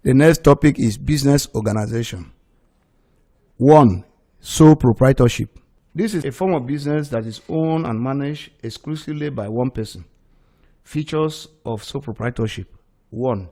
The next topic is business organization. 1. Sole proprietorship. This is a form of business that is owned and managed exclusively by one person. Features of sole proprietorship. 1.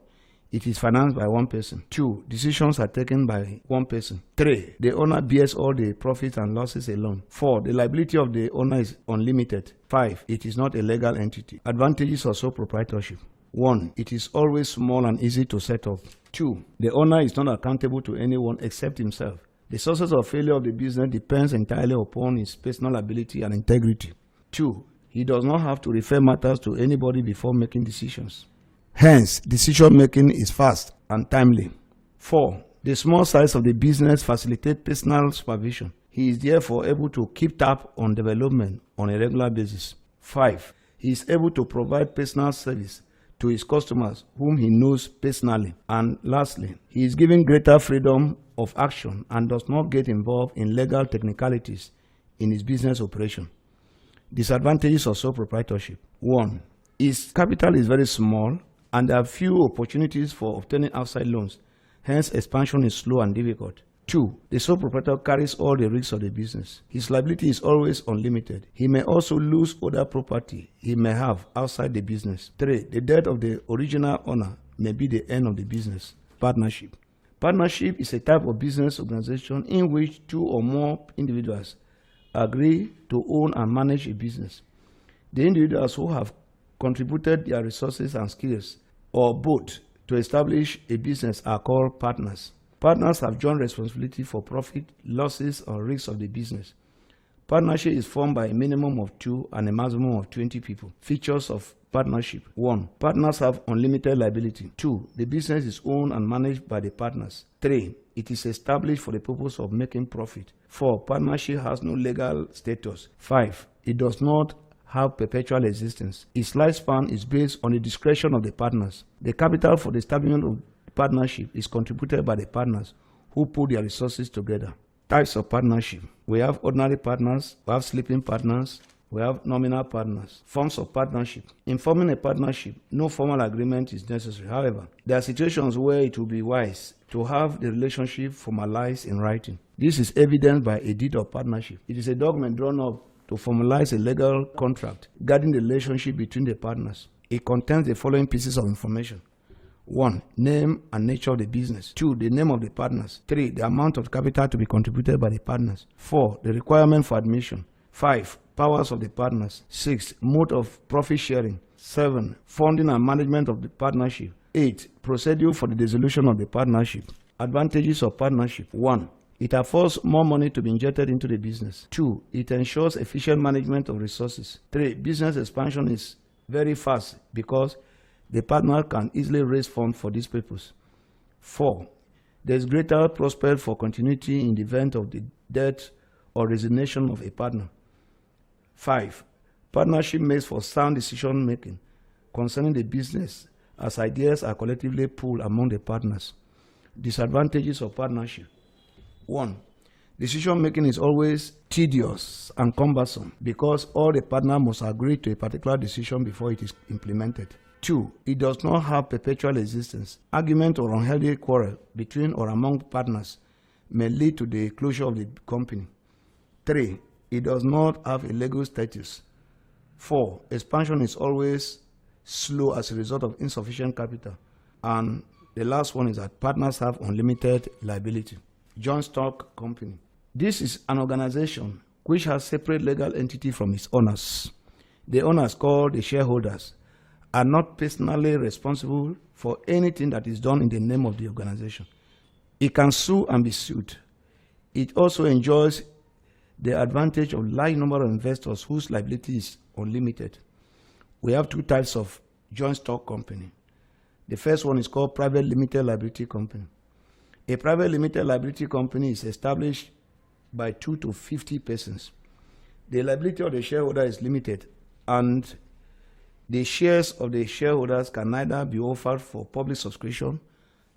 It is financed by one person. 2. Decisions are taken by one person. 3. The owner bears all the profits and losses alone. 4. The liability of the owner is unlimited. 5. It is not a legal entity. Advantages of sole proprietorship. 1. It is always small and easy to set up. 2. The owner is not accountable to anyone except himself. The sources of failure of the business depends entirely upon his personal ability and integrity. 2. He does not have to refer matters to anybody before making decisions. Hence, decision-making is fast and timely. 4. The small size of the business facilitates personal supervision. He is therefore able to keep tabs on development on a regular basis. 5. He is able to provide personal service to his customers whom he knows personally. And lastly, he is given greater freedom of action and does not get involved in legal technicalities in his business operation. Disadvantages of sole proprietorship. 1. His capital is very small and there are few opportunities for obtaining outside loans. Hence, expansion is slow and difficult. 2. The sole proprietor carries all the risks of the business. His liability is always unlimited. He may also lose other property he may have outside the business. 3. The death of the original owner may be the end of the business. Partnership. Partnership is a type of business organization in which 2 or more individuals agree to own and manage a business. The individuals who have contributed their resources and skills, or both, to establish a business are called partners. Partners have joint responsibility for profit, losses, or risks of the business. Partnership is formed by a minimum of 2 and a maximum of 20 people. Features of partnership. 1. Partners have unlimited liability. 2. The business is owned and managed by the partners. 3. It is established for the purpose of making profit. 4. Partnership has no legal status. 5. It does not have perpetual existence. Its lifespan is based on the discretion of the partners. The capital for the establishment of partnership is contributed by the partners who put their resources together. Types of partnership. We have ordinary partners, we have sleeping partners, we have nominal partners. Forms of partnership. In forming a partnership, no formal agreement is necessary. However, there are situations where it will be wise to have the relationship formalized in writing. This is evidenced by a deed of partnership. It is a document drawn up to formalize a legal contract guarding the relationship between the partners. It contains the following pieces of information. 1. Name and nature of the business. 2. The name of the partners. 3. The amount of capital to be contributed by the partners. 4. The requirement for admission. 5. Powers of the partners. 6. Mode of profit sharing. 7. Funding and management of the partnership. 8. Procedure for the dissolution of the partnership. Advantages of partnership. 1. It affords more money to be injected into the business. 2. It ensures efficient management of resources. 3. Business expansion is very fast because the partner can easily raise funds for this purpose. 4. There is greater prospect for continuity in the event of the death or resignation of a partner. 5. Partnership makes for sound decision making concerning the business as ideas are collectively pooled among the partners. Disadvantages of partnership. 1. Decision making is always tedious and cumbersome because all the partners must agree to a particular decision before it is implemented. 2. It does not have perpetual existence. Argument or unhealthy quarrel between or among partners may lead to the closure of the company. 3. It does not have a legal status. 4. Expansion is always slow as a result of insufficient capital. And the last one is that partners have unlimited liability. Joint stock company. This is an organization which has separate legal entity from its owners. The owners, called the shareholders, are not personally responsible for anything that is done in the name of the organization. It can sue and be sued. It also enjoys the advantage of large number of investors whose liability is unlimited. We have 2 types of joint stock company. The first one is called private limited liability company. A private limited liability company is established by 2 to 50 persons. The liability of the shareholder is limited, and the shares of the shareholders can neither be offered for public subscription,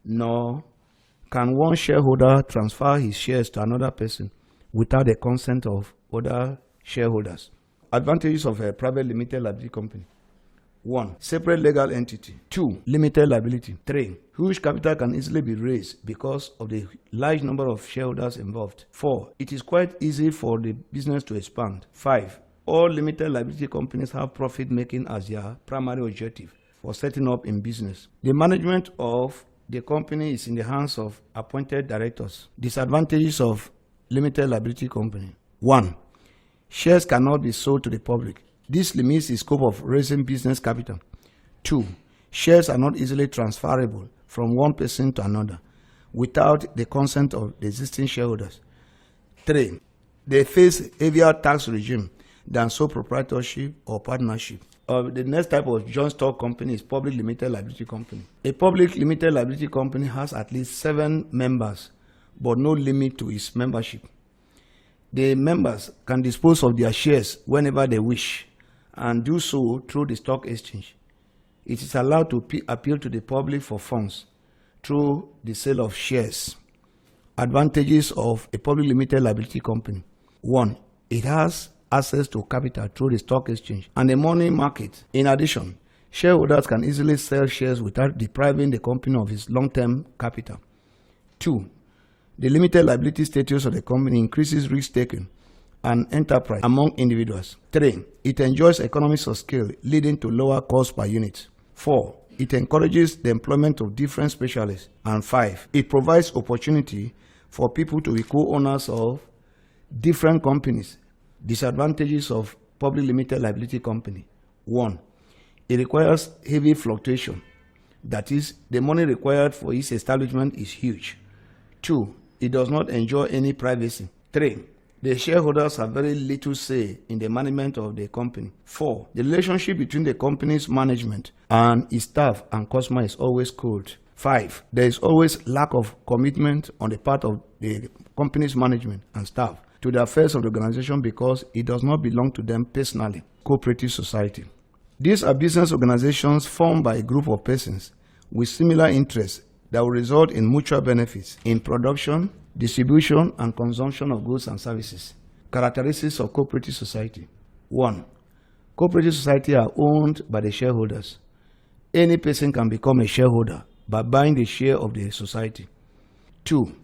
nor can one shareholder transfer his shares to another person without the consent of other shareholders. Advantages of a private limited liability company. 1. Separate legal entity. 2. Limited liability. 3. Huge capital can easily be raised because of the large number of shareholders involved. 4. It is quite easy for the business to expand. 5. All limited liability companies have profit making as their primary objective for setting up in business. The management of the company is in the hands of appointed directors. Disadvantages of limited liability company. 1. Shares cannot be sold to the public. This limits the scope of raising business capital. 2. Shares are not easily transferable from one person to another without the consent of the existing shareholders. 3. They face heavier tax regime than sole proprietorship or partnership. The next type of joint stock company is public limited liability company. A public limited liability company has at least 7 members, but no limit to its membership. The members can dispose of their shares whenever they wish and do so through the stock exchange. It is allowed to appeal to the public for funds through the sale of shares. Advantages of a public limited liability company. 1. It has access to capital through the stock exchange and the money market. In addition, shareholders can easily sell shares without depriving the company of its long-term capital. 2. The limited liability status of the company increases risk-taking and enterprise among individuals. 3. It enjoys economies of scale, leading to lower cost per unit. 4. It encourages the employment of different specialists. And 5. It provides opportunity for people to be co-owners of different companies. Disadvantages of public limited liability company. 1. It requires heavy fluctuation. That is, the money required for its establishment is huge. 2. It does not enjoy any privacy. 3. The shareholders have very little say in the management of the company. 4. The relationship between the company's management and its staff and customer is always cold. 5. There is always lack of commitment on the part of the company's management and staff to the affairs of the organization because it does not belong to them personally. Cooperative society. These are business organizations formed by a group of persons with similar interests that will result in mutual benefits in production, distribution, and consumption of goods and services. Characteristics of cooperative society. 1. Cooperative society are owned by the shareholders. Any person can become a shareholder by buying the share of the society. 2.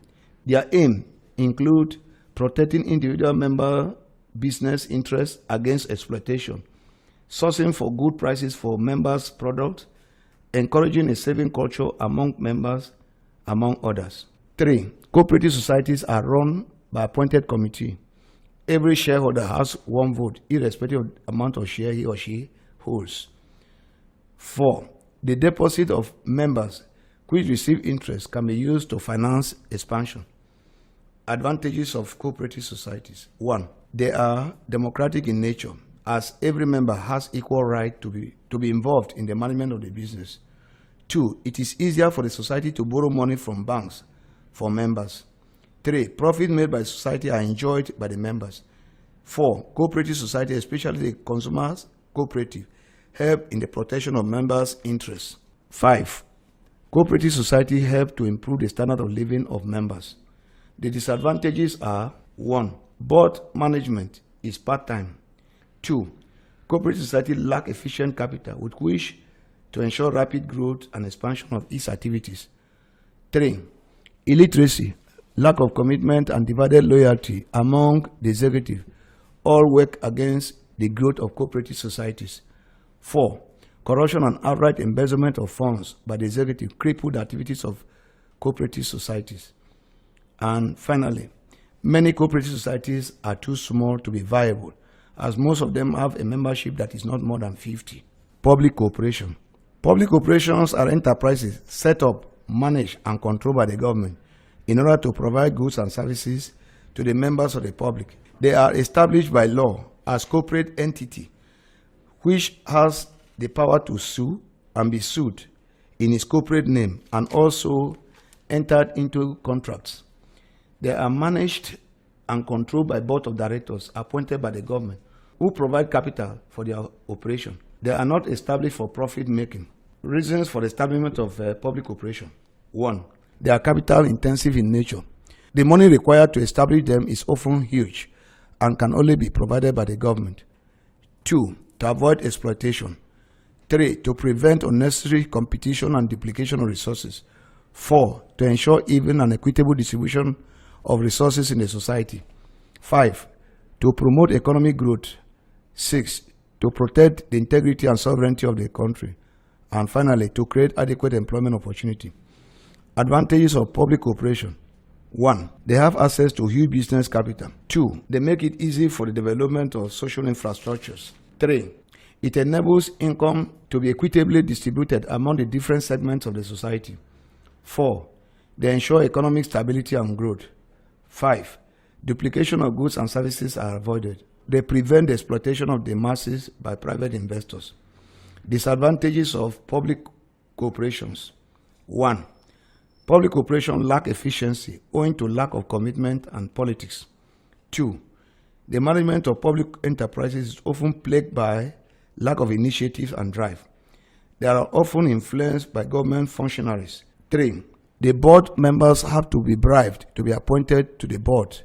Their aim include protecting individual member business interests against exploitation, sourcing for good prices for members' products, encouraging a saving culture among members, among others. 3. Cooperative societies are run by appointed committee. Every shareholder has one vote, irrespective of the amount of share he or she holds. 4. The deposit of members which receive interest can be used to finance expansion. Advantages of cooperative societies. 1. They are democratic in nature, as every member has equal right to be involved in the management of the business. 2. It is easier for the society to borrow money from banks for members. 3. Profit made by society are enjoyed by the members. 4. Cooperative society, especially the consumers cooperative, help in the protection of members' interests. 5. Cooperative society help to improve the standard of living of members. The disadvantages are: 1. Board management is part-time. 2. Cooperative society lack efficient capital with which to ensure rapid growth and expansion of its activities. 3. Illiteracy, lack of commitment, and divided loyalty among the executive all work against the growth of cooperative societies. 4. Corruption and outright embezzlement of funds by the executive cripple the activities of cooperative societies. And finally, many cooperative societies are too small to be viable, as most of them have a membership that is not more than 50. Public cooperation. Public corporations are enterprises set up, managed, and controlled by the government in order to provide goods and services to the members of the public. They are established by law as corporate entity, which has the power to sue and be sued in its corporate name and also entered into contracts. They are managed and controlled by board of directors appointed by the government who provide capital for their operation. They are not established for profit making. Reasons for the establishment of public corporation. 1. They are capital intensive in nature. The money required to establish them is often huge and can only be provided by the government. 2. To avoid exploitation. 3. To prevent unnecessary competition and duplication of resources. 4. To ensure even and equitable distribution of resources in the society. 5. To promote economic growth. 6. To protect the integrity and sovereignty of the country. And finally, to create adequate employment opportunity. Advantages of public cooperation. 1. They have access to huge business capital. 2. They make it easy for the development of social infrastructures. 3. It enables income to be equitably distributed among the different segments of the society. 4. They ensure economic stability and growth. 5. Duplication of goods and services are avoided. They prevent the exploitation of the masses by private investors. Disadvantages of public corporations. 1. Public corporations lack efficiency owing to lack of commitment and politics. 2. The management of public enterprises is often plagued by lack of initiative and drive. They are often influenced by government functionaries. 3. The board members have to be bribed to be appointed to the board.